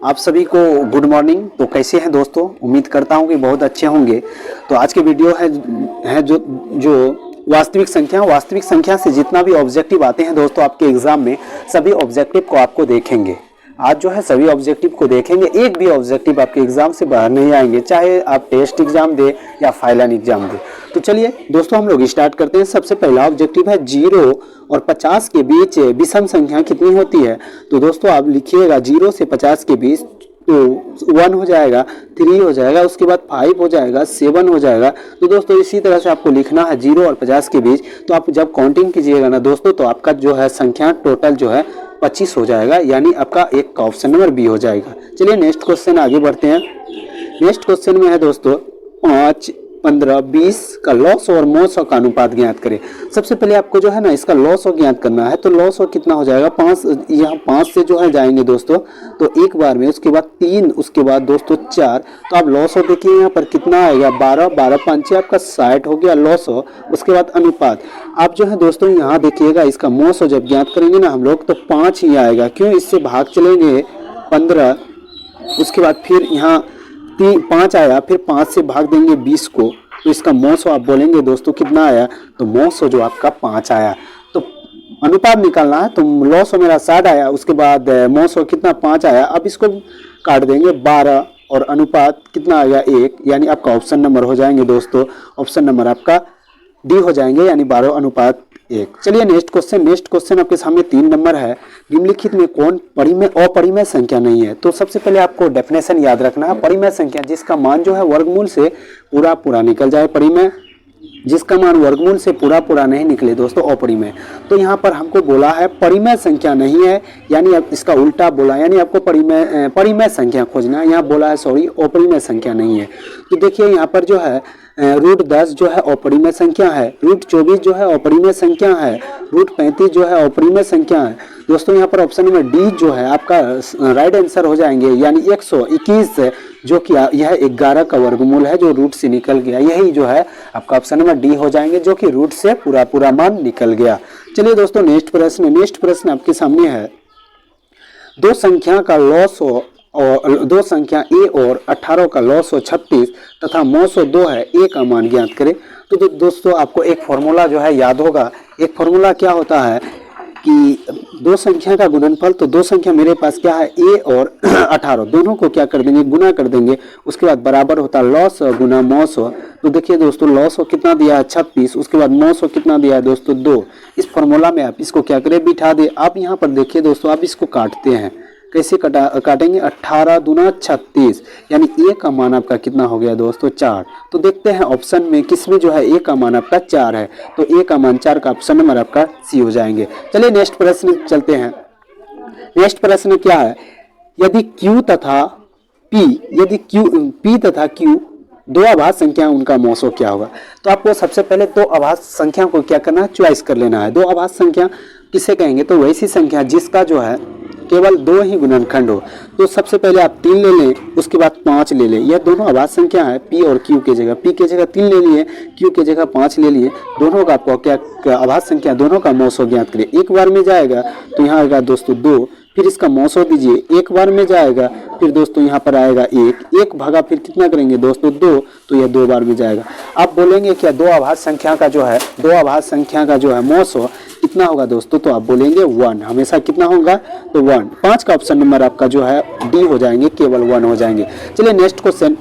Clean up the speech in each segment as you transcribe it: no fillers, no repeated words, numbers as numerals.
आप सभी को गुड मॉर्निंग। तो कैसे हैं दोस्तों, उम्मीद करता हूं कि बहुत अच्छे होंगे। तो आज की वीडियो है जो वास्तविक संख्या से जितना भी ऑब्जेक्टिव आते हैं दोस्तों आपके एग्जाम में, सभी ऑब्जेक्टिव को आपको देखेंगे। आज जो है सभी ऑब्जेक्टिव को देखेंगे, एक भी ऑब्जेक्टिव आपके एग्जाम से बाहर नहीं आएंगे, चाहे आप टेस्ट एग्जाम दे या फाइनल एग्जाम दे। तो चलिए दोस्तों हम लोग स्टार्ट करते हैं। सबसे पहला ऑब्जेक्टिव है 0 और 50 के बीच विषम संख्या कितनी होती है। तो दोस्तों आप लिखिएगा 0 से 50 के बीच, तो 1 हो जाएगा, 3 हो जाएगा, उसके बाद 5 हो जाएगा, 7 हो जाएगा। तो दोस्तों इसी तरह से आपको लिखना है 0 और 50 के बीच। तो आप जब काउंटिंग कीजिएगा ना दोस्तों, तो आपका जो है संख्या टोटल जो है 25 हो जाएगा, यानी आपका एक का ऑप्शन नंबर बी हो जाएगा। चलिए नेक्स्ट क्वेश्चन आगे बढ़ते हैं। नेक्स्ट क्वेश्चन में है दोस्तों 5, 15, 20 का लॉस और मोस का अनुपात ज्ञात करें। सबसे पहले आपको जो है ना इसका लॉस और ज्ञात करना है। तो लॉस और कितना हो जाएगा, 5, यहाँ 5 से जो है जाएंगे दोस्तों तो एक बार में, उसके बाद 3, उसके बाद दोस्तों 4। तो आप लॉस और देखिए यहाँ पर कितना आएगा, 12, 12 5 आपका 60 हो गया लॉस हो। उसके बाद अनुपात आप जो है दोस्तों यहाँ देखिएगा, इसका मोस हो जब ज्ञात करेंगे ना हम लोग तो 5 ही आएगा। क्यों, इससे भाग चलेंगे 15, उसके बाद फिर यहाँ 5 आया, फिर 5 से भाग देंगे 20 को, तो इसका मोसो आप बोलेंगे दोस्तों कितना आया, तो मोसो जो आपका 5 आया। तो अनुपात निकालना है, तो लॉस मेरा 60 आया, उसके बाद मोसो कितना 5 आया। अब इसको काट देंगे 12 और अनुपात कितना आया 1, यानी आपका ऑप्शन नंबर हो जाएंगे दोस्तों, ऑप्शन नंबर आपका डी हो जाएंगे, यानी 12 अनुपात 1। चलिए नेक्स्ट क्वेश्चन आपके सामने 3 नंबर है। निम्नलिखित में कौन परिमेय अपरिमेय संख्या नहीं है। तो सबसे पहले आपको डेफिनेशन याद रखना है। परिमेय संख्या जिसका मान जो है वर्गमूल से पूरा निकल जाए, परिमेय। जिसका मान वर्गमूल से पूरा नहीं निकले दोस्तों अपरिमेय। तो यहाँ पर हमको बोला है परिमेय संख्या नहीं है, यानी अब इसका उल्टा बोला, यानी आपको परिमेय संख्या खोजना है। यहाँ बोला है सॉरी अपरिमेय संख्या नहीं है। तो देखिए यहाँ पर जो है √10 जो है अपरिमेय संख्या है, √24 जो है अपरिमेय संख्या है, √35 जो है अपरिमेय संख्या है दोस्तों। यहाँ पर ऑप्शन नंबर डी जो है आपका राइट आंसर हो जाएंगे, यानी 121 जो कि यह 11 का वर्गमूल है जो रूट से निकल गया, यही जो है आपका ऑप्शन नंबर डी हो जाएंगे, जो कि रूट से पूरा मान निकल गया। चलिए दोस्तों नेक्स्ट प्रश्न आपके सामने है। दो संख्या का लॉस हो और दो संख्या a और 18 का लॉस हो 36 तथा मोस हो 2 है, a का मान ज्ञात करें। तो दोस्तों आपको एक फॉर्मूला जो है याद होगा। एक फॉर्मूला क्या होता है कि दो संख्या का गुणनफल, तो दो संख्या मेरे पास क्या है a और 18, दोनों को क्या कर देंगे, गुना कर देंगे। उसके बाद बराबर होता है लॉस गुना मोस हो। तो देखिए दोस्तों लॉस हो कितना दिया है 36, उसके बाद मोस हो कितना दिया है दोस्तों 2। इस फॉर्मूला में आप इसको क्या करें, बिठा दे। आप यहाँ पर देखिए दोस्तों, आप इसको काटते हैं, कैसे काटेंगे, 18 दूना 36, यानी a का मान आपका कितना हो गया दोस्तों 4। तो देखते हैं ऑप्शन में किसमें जो है a का मान आपका 4 है, तो a का मान 4 का ऑप्शन नंबर आपका सी हो जाएंगे। चलिए नेक्स्ट प्रश्न चलते हैं। नेक्स्ट प्रश्न क्या है, यदि q तथा q दो आभास संख्या, उनका मोसो क्या होगा। तो आपको सबसे पहले दो आभास संख्या को क्या करना है, चॉइस कर लेना है। दो आभास संख्या किसे कहेंगे, तो वैसी संख्या जिसका जो है केवल 2 ही गुणनखंड हो। तो सबसे पहले आप 3 ले लें, उसके बाद 5 ले लें। यह दोनों आभास संख्या है, p और q की जगह, p की जगह 3 ले लिए, q की जगह 5 ले लिए। दोनों का आपको क्या आभास संख्या, दोनों का मोसो ज्ञात करें। एक बार में जाएगा तो यहाँ आएगा दोस्तों 2, फिर इसका मोसो दीजिए, एक बार में जाएगा, फिर दोस्तों यहाँ पर आएगा 1 भागा फिर कितना करेंगे दोस्तों 2, तो यह 2 बार में जाएगा। आप बोलेंगे क्या दो आभास संख्या का जो है मोसो कितना होगा दोस्तों, तो आप बोलेंगे 1, हमेशा कितना होगा तो 1। 5 का ऑप्शन नंबर आपका जो है डी हो जाएंगे, केवल 1 हो जाएंगे। चलिए नेक्स्ट क्वेश्चन,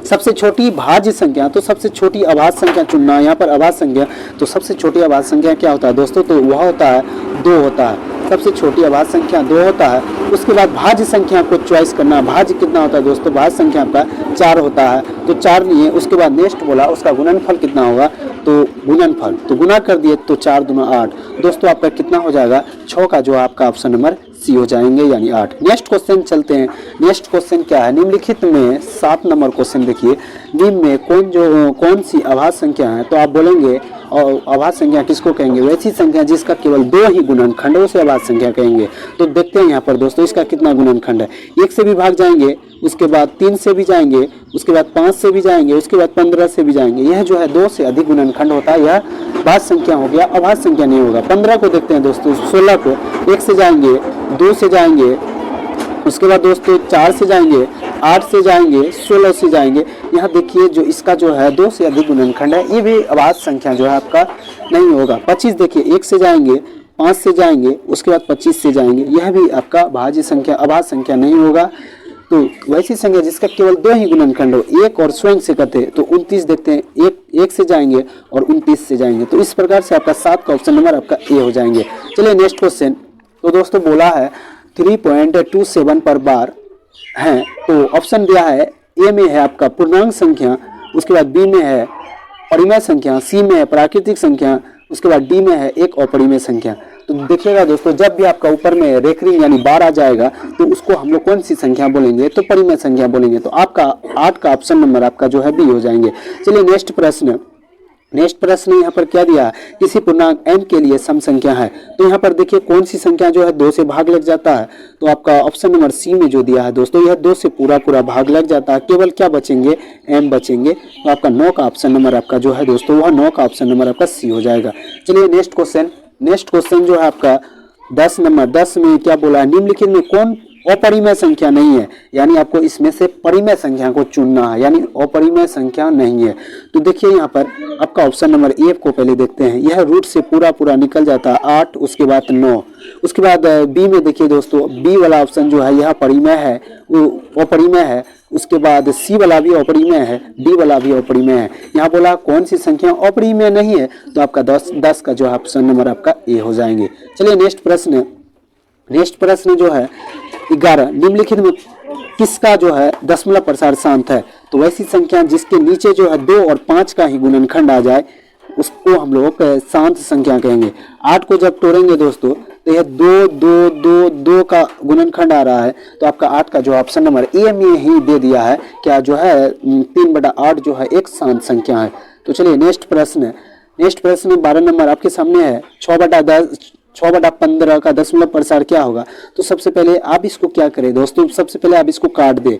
सबसे छोटी भाज्य संख्या, तो सबसे छोटी आभास संख्या चुनना। यहाँ पर आभास संख्या, तो सबसे छोटी आभास संख्या क्या होता है दोस्तों, तो वह होता है 2 होता है। सबसे छोटी आभास संख्या 2 होता है। उसके बाद भाज्य संख्या को चॉइस करना। भाज्य कितना होता है दोस्तों, भाज्य संख्या आपका 4 होता है, तो 4 लिए। उसके बाद नेक्स्ट बोला उसका गुणनफल कितना होगा, तो गुणनफल तो गुना कर दिए, तो 4 दूना 8 दोस्तों आपका कितना हो जाएगा 6 का जो आपका ऑप्शन नंबर सी हो जाएंगे, यानी 8। नेक्स्ट क्वेश्चन चलते हैं। नेक्स्ट क्वेश्चन क्या है, निम्नलिखित में 7 नंबर क्वेश्चन देखिए, निम्न में कौन सी आभास संख्या है। तो आप बोलेंगे और आभास संख्या किसको कहेंगे, वैसी संख्या जिसका केवल 2 ही गुणनखंड है, उसे आभास संख्या कहेंगे। तो देखते हैं यहाँ पर दोस्तों इसका कितना गुणनखंड है। 1 से भी भाग जाएंगे, उसके बाद 3 से भी जाएंगे, उसके बाद 5 से भी जाएंगे, उसके बाद 15 से भी जाएंगे। यह जो है 2 से अधिक गुणनखंड होता है, यह भाज्य संख्या हो गया, अभाज्य संख्या नहीं होगा। 15 को देखते हैं दोस्तों, 16 को 1 से जाएंगे, 2 से जाएंगे, उसके बाद दोस्तों 4 से जाएंगे, 8 से जाएंगे, 16 से जाएंगे। यहाँ देखिए जो इसका जो है 2 से अधिक गुणनखंड है, ये भी अभाज्य संख्या जो है आपका नहीं होगा। 25 देखिए 1 से जाएंगे, 5 से जाएंगे, उसके बाद 25 से जाएंगे, यह भी आपका भाज्य संख्या अभाज्य संख्या नहीं होगा। तो वैसी संख्या जिसका केवल 2 ही गुणनखंड हो, 1 और स्वयं से करते तो 29 देखते हैं, 1 से जाएंगे और 29 से जाएंगे। तो इस प्रकार से आपका 7 का ऑप्शन नंबर आपका ए हो जाएंगे। चलिए नेक्स्ट क्वेश्चन। तो दोस्तों बोला है 3.27 पर बार है, तो ऑप्शन दिया है ए में है आपका पूर्णांक संख्या, उसके बाद बी में है परिमेय संख्या, सी में है प्राकृतिक संख्या, उसके बाद डी में है एक अपरिमेय संख्या। तो देखिएगा दोस्तों, जब भी आपका ऊपर में रेकरिंग यानी बार आ जाएगा तो उसको हम लोग कौन सी संख्या बोलेंगे, तो परिमेय संख्या बोलेंगे। तो आपका 8 का ऑप्शन नंबर आपका जो है बी हो जाएंगे। चलिए नेक्स्ट प्रश्न। नेक्स्ट प्रश्न यहाँ पर क्या दिया, किसी पूर्णांक m के लिए सम संख्या है। तो यहाँ पर देखिए कौन सी संख्या जो है 2 से भाग लग जाता है, तो आपका ऑप्शन नंबर सी में जो दिया है दोस्तों, यह 2 से पूरा भाग लग जाता है, केवल क्या बचेंगे, m बचेंगे। तो आपका 9 का ऑप्शन नंबर आपका जो है दोस्तों, वह 9 का ऑप्शन नंबर आपका सी हो जाएगा। चलिए नेक्स्ट क्वेश्चन। नेक्स्ट क्वेश्चन जो है आपका 10 नंबर। 10 में क्या बोला है, निम्नलिखित में कौन अपरिमेय संख्या नहीं है, यानी आपको इसमें से परिमेय संख्या को चुनना है, यानी अपरिमेय संख्या नहीं है। तो देखिए यहाँ पर आपका ऑप्शन नंबर ए को पहले देखते हैं, यह रूट से पूरा निकल जाता है 8, उसके बाद 9। उसके बाद बी में देखिए दोस्तों, बी वाला ऑप्शन जो है यह परिमेय है, वो अपरिमेय है। उसके बाद सी वाला भी अपरिमेय है, डी वाला भी अपरिमेय है। यहाँ बोला कौन सी संख्या अपरिमेय नहीं है, तो आपका 10 का जो है ऑप्शन नंबर आपका ए हो जाएंगे। चलिए नेक्स्ट प्रश्न। नेक्स्ट प्रश्न जो है 11, निम्नलिखित में किसका जो है दशमलव प्रसार शांत है। तो वैसी संख्या जिसके नीचे जो है 2 और 5 का ही गुणनखंड आ जाए उसको हम लोग शांत संख्या कहेंगे। 8 को जब तोड़ेंगे दोस्तों तो यह 2 का गुणनखंड आ रहा है, तो आपका 8 का जो ऑप्शन नंबर ए में ही दे दिया है, क्या जो है 3/8 जो है एक शांत संख्या है। तो चलिए नेक्स्ट प्रश्न। नेक्स्ट प्रश्न 12 नंबर आपके सामने है, 6/15 का दशमलव प्रसार क्या होगा। तो सबसे पहले आप इसको क्या करें दोस्तों, सबसे पहले आप इसको काट दे।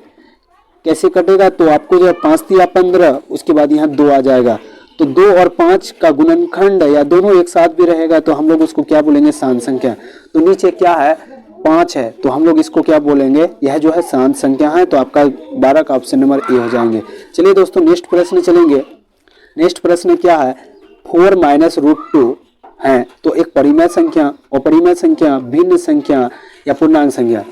कैसे कटेगा, तो आपको जो 5 × 15, उसके बाद यहाँ 2 आ जाएगा, तो 2 और 5 का गुणनखंड या दोनों एक साथ भी रहेगा तो हम लोग उसको क्या बोलेंगे, शांत संख्या। तो नीचे क्या है 5 है, तो हम लोग इसको क्या बोलेंगे, यह जो है शांत संख्या है। तो आपका 12 का ऑप्शन नंबर ए हो जाएंगे। चलिए दोस्तों नेक्स्ट प्रश्न चलेंगे। नेक्स्ट प्रश्न क्या है, 4 - √2 है, तो एक परिमेय संख्या, अपरिमेय संख्या, भिन्न संख्या या पूर्णांक संख्या।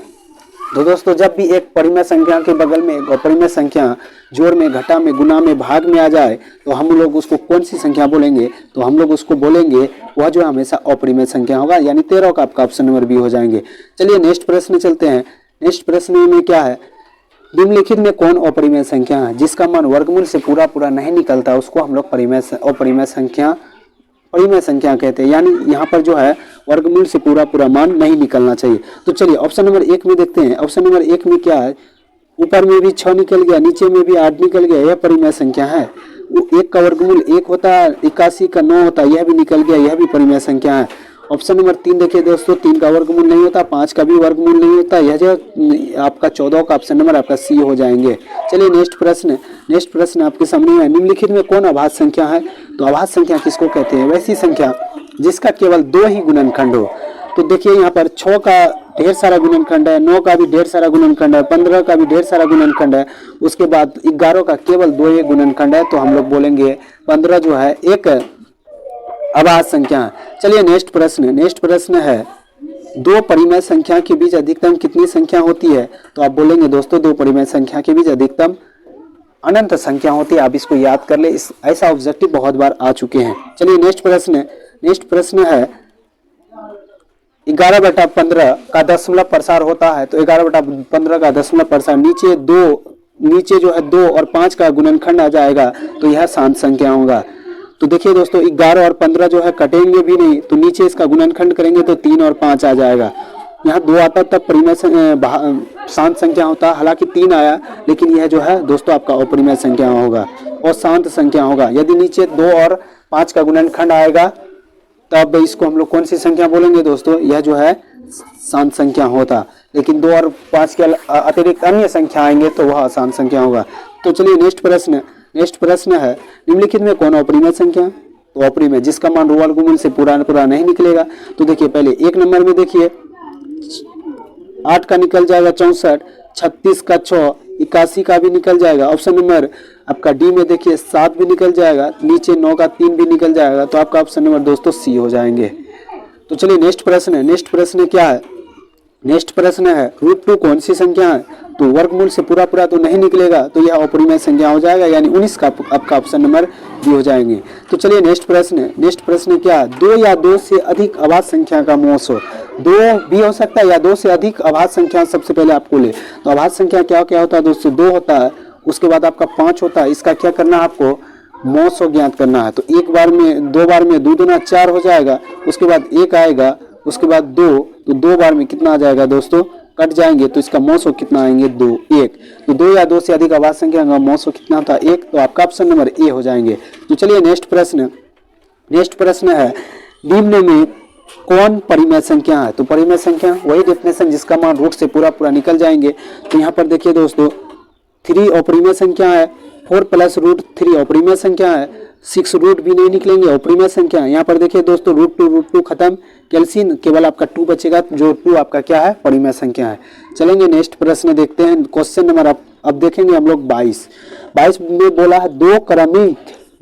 तो दोस्तों जब भी एक परिमेय संख्या के बगल में एक अपरिमेय संख्या जोड़ में, घटा में, गुना में, भाग में आ जाए तो हम लोग उसको कौन सी संख्या बोलेंगे, तो हम लोग उसको बोलेंगे वह जो हमेशा अपरिमेय संख्या होगा, यानी 13 का आपका ऑप्शन नंबर बी हो जाएंगे। चलिए नेक्स्ट प्रश्न चलते हैं। नेक्स्ट प्रश्न में क्या है, निम्नलिखित में कौन अपरिमेय संख्या है जिसका मान वर्गमूल से पूरा नहीं निकलता, उसको हम लोग अपरिमेय संख्या कहते हैं, यानी यहाँ पर जो है वर्गमूल से पूरा मान नहीं निकलना चाहिए। तो चलिए ऑप्शन नंबर 1 में देखते हैं। ऑप्शन नंबर 1 में क्या है, ऊपर में भी 6 निकल गया, नीचे में भी 8 निकल गया, यह परिमेय संख्या है। 1 का वर्गमूल 1 होता है, 81 का 9 होता है, यह भी निकल गया, यह भी परिमेय संख्या है। ऑप्शन नंबर 3 देखिए दोस्तों, 3 का वर्गमूल नहीं होता, 5 का भी वर्गमूल नहीं होता, यह जो आपका 14 का ऑप्शन नंबर आपका सी हो जाएंगे। चलिए नेक्स्ट प्रश्न। नेक्स्ट प्रश्न आपके सामने है, निम्नलिखित में कौन अभाज्य संख्या है। तो अभाज्य संख्या किसको कहते हैं, वैसी संख्या जिसका केवल 2 ही गुणनखंड हो। तो देखिए यहाँ पर 6 का ढेर सारा गुणनखंड है, 9 का भी ढेर सारा गुणनखंड है, 15 का भी ढेर सारा गुणनखंड है, उसके बाद 11 का केवल 2 ही गुणनखंड है, तो हम लोग बोलेंगे 15 जो है एक अभाज्य संख्या है। चलिए नेक्स्ट प्रश्न। नेक्स्ट प्रश्न है, 2 परिमेय संख्या के बीच अधिकतम कितनी संख्या होती है। तो आप बोलेंगे दोस्तों 2 परिमेय संख्या के बीच अधिकतम अनंत संख्या होती है। आप इसको याद कर ले, ऐसा ऑब्जेक्टिव बहुत बार आ चुके हैं। चलिए नेक्स्ट प्रश्न। नेक्स्ट प्रश्न है, 11/15 का दशमलव प्रसार होता है। तो 11/15 का दशमलव प्रसार नीचे जो है 2 और 5 का गुणनखंड आ जाएगा, तो यह शांत संख्या होगा। तो देखिए दोस्तों 11 और 15 जो है कटेंगे भी नहीं, तो नीचे इसका गुणनखंड करेंगे तो 3 और 5 आ जाएगा। यहाँ 2 आता तब परिमेय शांत संख्या होता, हालांकि 3 आया, लेकिन यह जो है दोस्तों आपका अपरिमेय संख्या होगा और शांत संख्या होगा। यदि नीचे 2 और 5 का गुणनखंड आएगा तब इसको हम लोग कौन सी संख्या बोलेंगे दोस्तों, यह जो है शांत संख्या होता, लेकिन 2 और 5 के अतिरिक्त अन्य संख्या आएंगे तो वह अशांत संख्या होगा। तो चलिए नेक्स्ट प्रश्न। नेक्स्ट प्रश्न है, निम्नलिखित में कौन अपरिमेय संख्या। तो अपरिमेय जिसका मान वर्गमूल से पूरा नहीं निकलेगा। तो देखिए पहले 1 नंबर में देखिए 8 का निकल जाएगा 64, 36 का 6, 81 का भी निकल जाएगा। ऑप्शन नंबर आपका डी में देखिए 7 भी निकल जाएगा, नीचे 9 का 3 भी निकल जाएगा। तो आपका ऑप्शन नंबर दोस्तों सी हो जाएंगे। तो चलिए नेक्स्ट प्रश्न है। नेक्स्ट प्रश्न क्या है? नेक्स्ट प्रश्न है √2 कौन सी संख्या है? तो वर्गमूल से पूरा पूरा तो नहीं निकलेगा, तो यह अपरिमेय संख्या हो जाएगा, यानी 19 का आपका ऑप्शन नंबर बी हो जाएंगे। तो चलिए नेक्स्ट प्रश्न है। नेक्स्ट प्रश्न क्या है? 2 या 2 से अधिक अभाज्य संख्या का मोस हो। 2 भी हो सकता है या 2 से अधिक अभाज्य संख्या सबसे पहले आपको ले। तो अभाज्य संख्या क्या क्या होता है दोस्तों? 2 होता है, उसके बाद आपका 5 होता है। इसका क्या करना है आपको? मोस ज्ञात करना है। तो एक बार में 2 बार में 2 दूना 4 हो जाएगा, उसके बाद 1 आएगा, उसके बाद 2, तो 2 बार में कितना आ जाएगा दोस्तों? कट जाएंगे, तो इसका मौसो कितना आएंगे? 2, 1। तो 2 या 2 से अधिक अभाज्य संख्या का मौसो कितना होता है? 1। तो आपका ऑप्शन नंबर ए हो जाएंगे। तो चलिए नेक्स्ट प्रश्न। नेक्स्ट प्रश्न है निम्न में कौन परिमेय संख्या है? तो परिमेय संख्या वही डेफिनेशन जिसका मान रूट से पूरा पूरा निकल जाएंगे। तो यहाँ पर देखिए दोस्तों 3 अपरिमेय संख्या है, 4 + √3 अपरिमेय संख्या है, 6 रूट भी नहीं निकलेंगे, अपरिमेय संख्या। यहाँ पर देखिए दोस्तों √2 खत्म, कैल्सियम केवल आपका 2 बचेगा, जो 2 आपका क्या है? परिमेय संख्या है। चलेंगे नेक्स्ट प्रश्न देखते हैं। क्वेश्चन नंबर अब देखेंगे हम लोग 22 में बोला है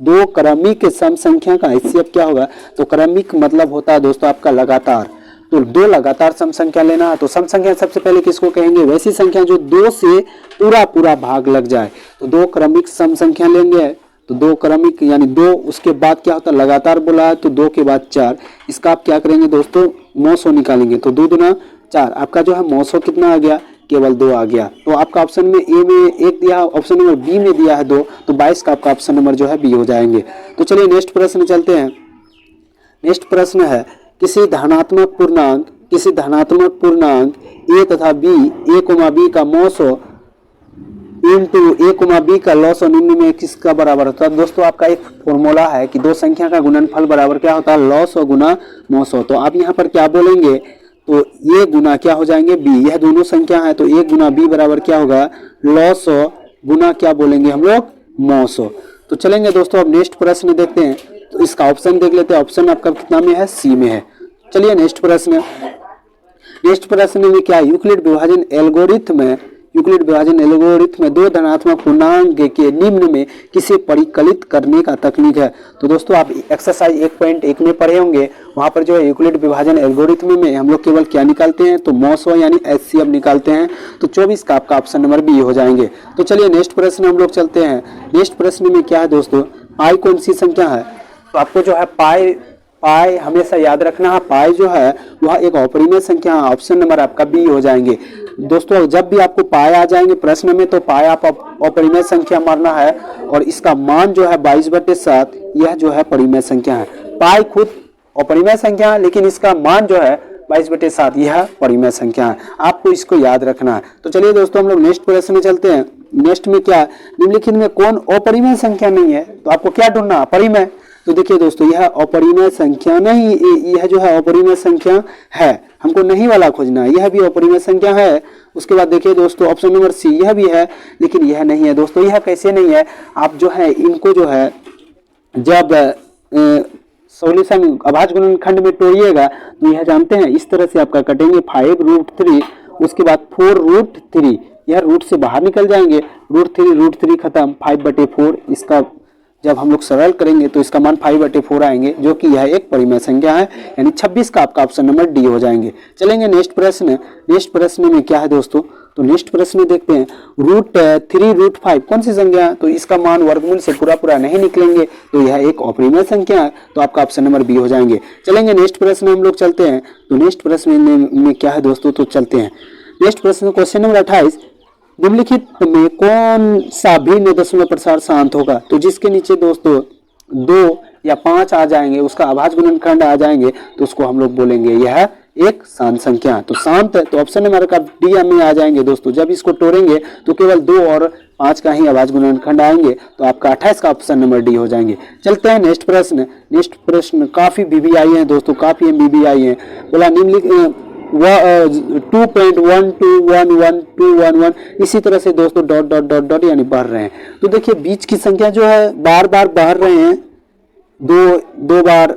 2 क्रमिक सम संख्या का HCF क्या होगा? तो क्रमिक मतलब होता है दोस्तों आपका लगातार। तो 2 लगातार सम संख्या लेना है। तो सम संख्या सबसे पहले किसको कहेंगे? वैसी संख्या जो 2 से पूरा पूरा भाग लग जाए। तो 2 क्रमिक सम संख्या लेंगे। तो 2 क्रमिक यानी 2, उसके बाद क्या होता है? लगातार बोला है, तो 2 के बाद 4। इसका आप क्या करेंगे दोस्तों? मौसो निकालेंगे। तो 2 दूना 4, आपका जो है मौसो कितना आ गया? केवल 2 आ गया। तो आपका ऑप्शन में ए में 1 दिया, ऑप्शन नंबर बी में दिया है 2, तो 22 का आपका ऑप्शन नंबर जो है बी हो जाएंगे। तो चलिए नेक्स्ट प्रश्न चलते हैं। नेक्स्ट प्रश्न है किसी धनात्मक पूर्णांक ए तथा बी, a, b का मौसो इंटू a, b का लॉस और निम्न में किसका बराबर होता है? दोस्तों आपका एक फॉर्मूला है कि 2 संख्या का गुणनफल बराबर क्या होता है? लॉस और गुना मौसो। तो आप यहाँ पर क्या बोलेंगे? तो a गुना क्या हो जाएंगे? b। यह दोनों संख्या है, तो a गुना b बराबर क्या होगा? लॉस गुना क्या बोलेंगे हम लोग? मौसो। तो चलेंगे दोस्तों अब नेक्स्ट प्रश्न देखते हैं। तो इसका ऑप्शन देख लेते हैं। ऑप्शन आपका कितना में है? सी में है। चलिए नेक्स्ट प्रश्न। नेक्स्ट प्रश्न में क्या है? यूक्लिड विभाजन एल्गोरिथम में 2 धनात्मक पूर्णांक के निम्न में किसे परिकलित करने का तकनीक है? तो दोस्तों आप एक्सरसाइज 1.1 में पढ़े होंगे, वहां पर जो है यूक्लिड विभाजन एल्गोरिथम में हम लोग केवल क्या निकालते हैं? तो मौसो यानी HCF निकालते हैं। तो 24 का आपका ऑप्शन नंबर बी हो जाएंगे। तो चलिए नेक्स्ट प्रश्न हम लोग चलते हैं। नेक्स्ट प्रश्न में क्या है दोस्तों? पाई कौन सी संख्या है? तो आपको जो है पाई हमेशा याद रखना है। पाई जो है वह एक अपरिमेय संख्या है। ऑप्शन नंबर आपका बी हो जाएंगे। दोस्तों जब भी आपको पाई आ जाएंगे प्रश्न में, तो पाई आप अपरिमेय संख्या मारना है, और इसका मान जो है 22/7, यह जो है परिमेय संख्या है। पाई खुद अपरिमेय संख्या है, लेकिन इसका मान जो है 22/7, यह परिमेय संख्या है। आपको इसको याद रखना है। तो चलिए दोस्तों हम लोग नेक्स्ट प्रश्न में चलते हैं। नेक्स्ट में क्या? निम्नलिखित में कौन अपरिमेय संख्या नहीं है? तो आपको क्या ढूंढना? परिमेय। तो देखिए दोस्तों यह अपरिमेय संख्या नहीं, यह जो है अपरिमेय संख्या है, हमको नहीं वाला खोजना है। यह भी अपरिमेय संख्या है। उसके बाद देखिए दोस्तों ऑप्शन नंबर सी, यह भी है, लेकिन यह नहीं है। दोस्तों यह कैसे नहीं है? आप जो है इनको जो है जब सॉल्यूशन अभाज्य गुणनखंड में तोड़िएगा, तो यह जानते हैं इस तरह से आपका कटेंगे 5√3, उसके बाद 4√3, यह रूट से बाहर निकल जाएंगे, √3 खत्म, 5/4। इसका जब हम लोग सरल करेंगे तो इसका मान 5/4 आएंगे, जो कि यह एक परिमेय संख्या है, यानी 26 का आपका ऑप्शन नंबर डी हो जाएंगे। चलेंगे नेक्स्ट प्रश्न। नेक्स्ट प्रश्न में क्या है दोस्तों? तो नेक्स्ट प्रश्न देखते हैं। √3 कौन सी संख्या है? तो इसका मान वर्गमूल से पूरा पूरा नहीं निकलेंगे, तो यह एक अपरिमेय संख्या है, तो आपका ऑप्शन नंबर बी हो जाएंगे। चलेंगे नेक्स्ट प्रश्न हम लोग चलते हैं। तो नेक्स्ट प्रश्न में क्या है दोस्तों? तो चलते हैं नेक्स्ट प्रश्न। क्वेश्चन नंबर 28, निम्नलिखित में कौन सा भिन्न दशमलव प्रसार शांत होगा? तो जिसके नीचे दोस्तों 2 या 5 आ जाएंगे, उसका अभाज्य गुणनखंड आ जाएंगे, तो उसको हम लोग बोलेंगे यह एक शांत संख्या है। तो शांत है, तो ऑप्शन नंबर का डी में आ जाएंगे दोस्तों। जब इसको तोड़ेंगे तो केवल 2 और 5 का ही अभाज्य गुणनखंड आएंगे, तो आपका 28 का ऑप्शन नंबर डी हो जाएंगे। चलते हैं नेक्स्ट प्रश्न। नेक्स्ट प्रश्न काफी बीबी आई है दोस्तों, काफी MBB आई है। बोला निम्नलिखित 2.121111 इसी तरह से दोस्तों डॉट यानी बढ़ रहे हैं। तो देखिए बीच की संख्या जो है बार बार बढ़ रहे हैं, 2 बार,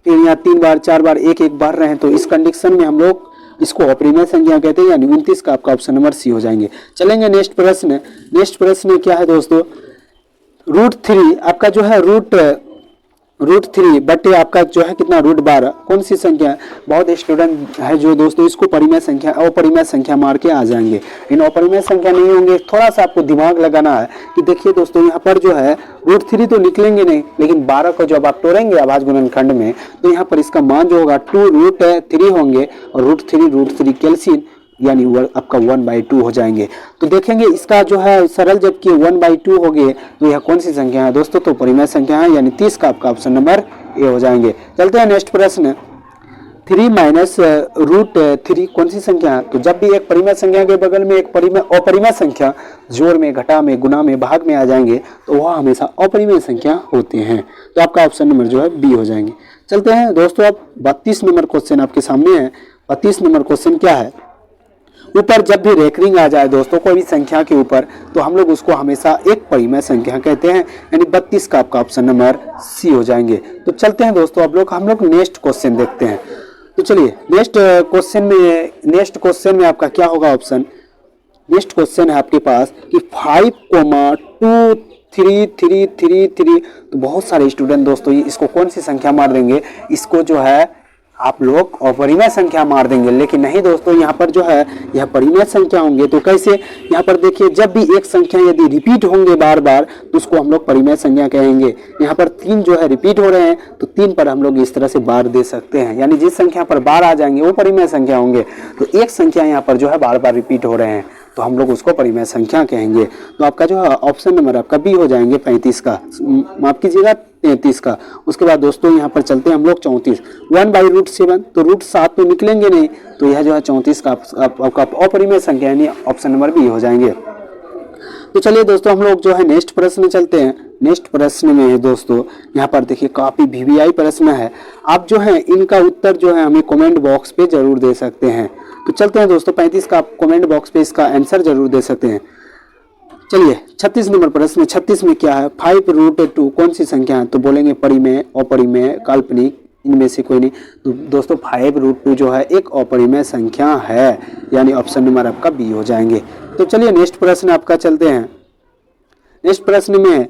फिर यहाँ 3 बार, 4 बार, 1 बार रहे हैं। तो इस कंडीशन में हम लोग इसको अपरिमेय संख्या कहते हैं, यानी 29 का आपका ऑप्शन नंबर सी हो जाएंगे। चलेंगे नेक्स्ट प्रश्न। नेक्स्ट प्रश्न क्या है दोस्तों, √3 आपका जो है √3 बटे आपका जो है कितना √12, कौन सी संख्या है? बहुत स्टूडेंट है जो दोस्तों इसको परिमेय संख्या अपरिमेय संख्या मार के आ जाएंगे, इन अपरिमेय संख्या नहीं होंगे। थोड़ा सा आपको दिमाग लगाना है कि देखिए दोस्तों यहाँ पर जो है √3 तो निकलेंगे नहीं, लेकिन 12 को जब आप तोड़ेंगे अभाज्य गुणनखंड में तो यहाँ पर इसका मान जो होगा 2√3 होंगे और √3 कैल्सियम यानी आपका 1/2 हो जाएंगे। तो देखेंगे इसका जो है सरल जबकि 1/2 हो गए तो यह कौन सी संख्या है दोस्तों? तो परिमेय संख्या है, यानी 30 का आपका ऑप्शन नंबर ए हो जाएंगे। चलते हैं नेक्स्ट प्रश्न। 3 माइनस √3 कौन सी संख्या है? तो जब भी एक परिमेय संख्या के बगल में एक अपरिमेय संख्या जोड़ में, घटा में, गुणा में, भाग में आ जाएंगे तो वह हमेशा अपरिमेय संख्या होते हैं। तो आपका ऑप्शन नंबर जो है बी हो जाएंगे। चलते हैं दोस्तों, अब 32 नंबर क्वेश्चन आपके सामने है। 32 नंबर क्वेश्चन क्या है, ऊपर जब भी रेकरिंग आ जाए दोस्तों कोई भी संख्या के ऊपर तो हम लोग उसको हमेशा एक परिमेय संख्या कहते हैं, यानी 32 का आपका ऑप्शन नंबर सी हो जाएंगे। तो चलते हैं दोस्तों, अब हम लोग नेक्स्ट क्वेश्चन देखते हैं। तो चलिए नेक्स्ट क्वेश्चन में आपका क्या होगा ऑप्शन? नेक्स्ट क्वेश्चन है आपके पास कि 5,2,3,3,3,3। तो बहुत सारे स्टूडेंट दोस्तों इसको कौन सी संख्या मार देंगे? इसको जो है आप लोग अपरिमेय संख्या मार देंगे, लेकिन नहीं दोस्तों, यहाँ पर जो है यह परिमेय संख्या होंगे। तो कैसे? यहाँ पर देखिए जब भी एक संख्या यदि रिपीट होंगे बार बार तो उसको हम लोग परिमेय संख्या कहेंगे। यहाँ पर 3 जो है रिपीट हो रहे हैं तो 3 पर हम लोग इस तरह से बार दे सकते हैं, यानी जिस संख्या पर बार आ जाएंगे वो परिमेय संख्या होंगे। तो एक संख्या यहाँ पर जो है बार बार रिपीट हो रहे हैं तो हम लोग उसको परिमेय संख्या कहेंगे। तो आपका जो है ऑप्शन नंबर आपका बी हो जाएंगे 35 का, माफ कीजिएगा 33 का। उसके बाद दोस्तों यहाँ पर चलते हैं हम लोग 34, 1/√7 तो √7 तो निकलेंगे नहीं, तो यह जो है 34 का आपका अपरिमेय संख्या यानी ऑप्शन नंबर बी हो जाएंगे। तो चलिए दोस्तों हम लोग जो है नेक्स्ट प्रश्न चलते हैं। नेक्स्ट प्रश्न में है दोस्तों यहाँ पर देखिए काफी VVI प्रश्न है। आप जो है इनका उत्तर जो है हमें कमेंट बॉक्स पे जरूर दे सकते हैं। तो चलते हैं दोस्तों 35 का आप कमेंट बॉक्स पे इसका आंसर जरूर दे सकते हैं। चलिए 36 नंबर प्रश्न। 36 में क्या है, 5√2 कौन सी संख्या है? तो बोलेंगे परिमेय, अपरिमेय, काल्पनिक, इनमें से कोई नहीं। तो दोस्तों 5√2 जो है एक अपरिमेय संख्या है, यानी ऑप्शन नंबर आपका बी हो जाएंगे। तो चलिए नेक्स्ट प्रश्न आपका चलते हैं। नेक्स्ट प्रश्न में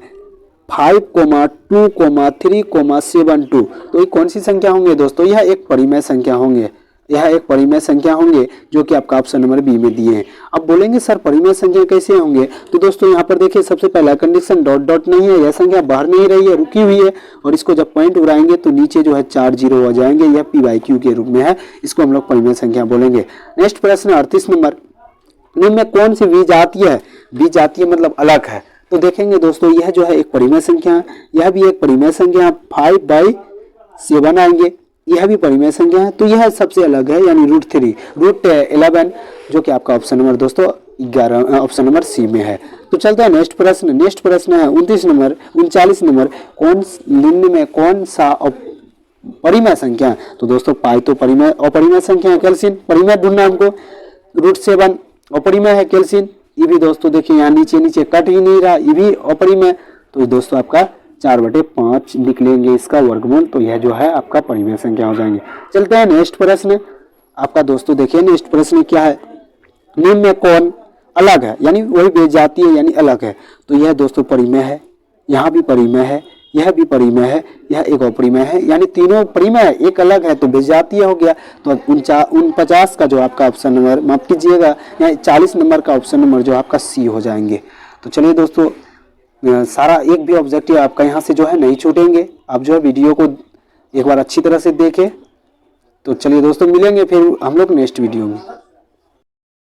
5,2,3,7,2 तो ये कौन सी संख्या होंगे दोस्तों? यह एक परिमेय संख्या होंगे, यह एक परिमेय संख्या होंगे जो कि आपका ऑप्शन नंबर बी में दिए हैं। अब बोलेंगे सर परिमेय संख्या कैसे होंगे? तो दोस्तों यहाँ पर देखिए सबसे पहला कंडीशन डॉट डॉट नहीं है, यह संख्या बाहर नहीं रही है, रुकी हुई है, और इसको जब पॉइंट उड़ाएंगे तो नीचे जो है 4 जीरो हो जाएंगे, यह p/q के रूप में है, इसको हम लोग परिमेय संख्या बोलेंगे। नेक्स्ट प्रश्न 38 नंबर, निम्न में कौन सी विजातीय है? विजातीय मतलब अलग है। तो देखेंगे दोस्तों यह जो है एक परिमेय संख्या है, यह भी एक परिमेय संख्या 5/7 आएंगे, यह भी परिमेय संख्या है। तो यह सबसे अलग है, यानी √11 जो कि आपका ऑप्शन नंबर दोस्तों 11 ऑप्शन नंबर सी में है। तो चलता है नेक्स्ट प्रश्न। नेक्स्ट प्रश्न है 39 नंबर, कौन निम्न में कौन सा परिमेय संख्या है? तो दोस्तों पाई तो परिमेय अपरिमेय संख्या है, कैल्सियम परिमेय ढूंढना हमको, √7 अपरिमेय है, कैल्सियम ये भी दोस्तों देखिए यहाँ नीचे कट ही नहीं रहा, ये भी अपरिमेय। तो दोस्तों आपका 4/5 निकलेंगे इसका वर्गमूल, तो यह जो है आपका परिमेय संख्या हो जाएंगे। चलते हैं नेक्स्ट प्रश्न आपका दोस्तों देखिए नेक्स्ट प्रश्न क्या है, निम्न में कौन अलग है, यानी वही विजातीय यानी अलग है। तो यह दोस्तों परिमेय है, यहाँ भी परिमेय है, यह भी परिमेय है, यह एक अपरिमेय है, यानी तीनों परिमेय है, एक अलग है तो विजातीय हो गया। तो 49 का जो आपका ऑप्शन नंबर माफ कीजिएगा, यहाँ 40 नंबर का ऑप्शन नंबर जो आपका सी हो जाएंगे। तो चलिए दोस्तों सारा एक भी ऑब्जेक्टिव आपका यहाँ से जो है नहीं छूटेंगे। आप जो है वीडियो को एक बार अच्छी तरह से देखें। तो चलिए दोस्तों मिलेंगे फिर हम लोग नेक्स्ट वीडियो में।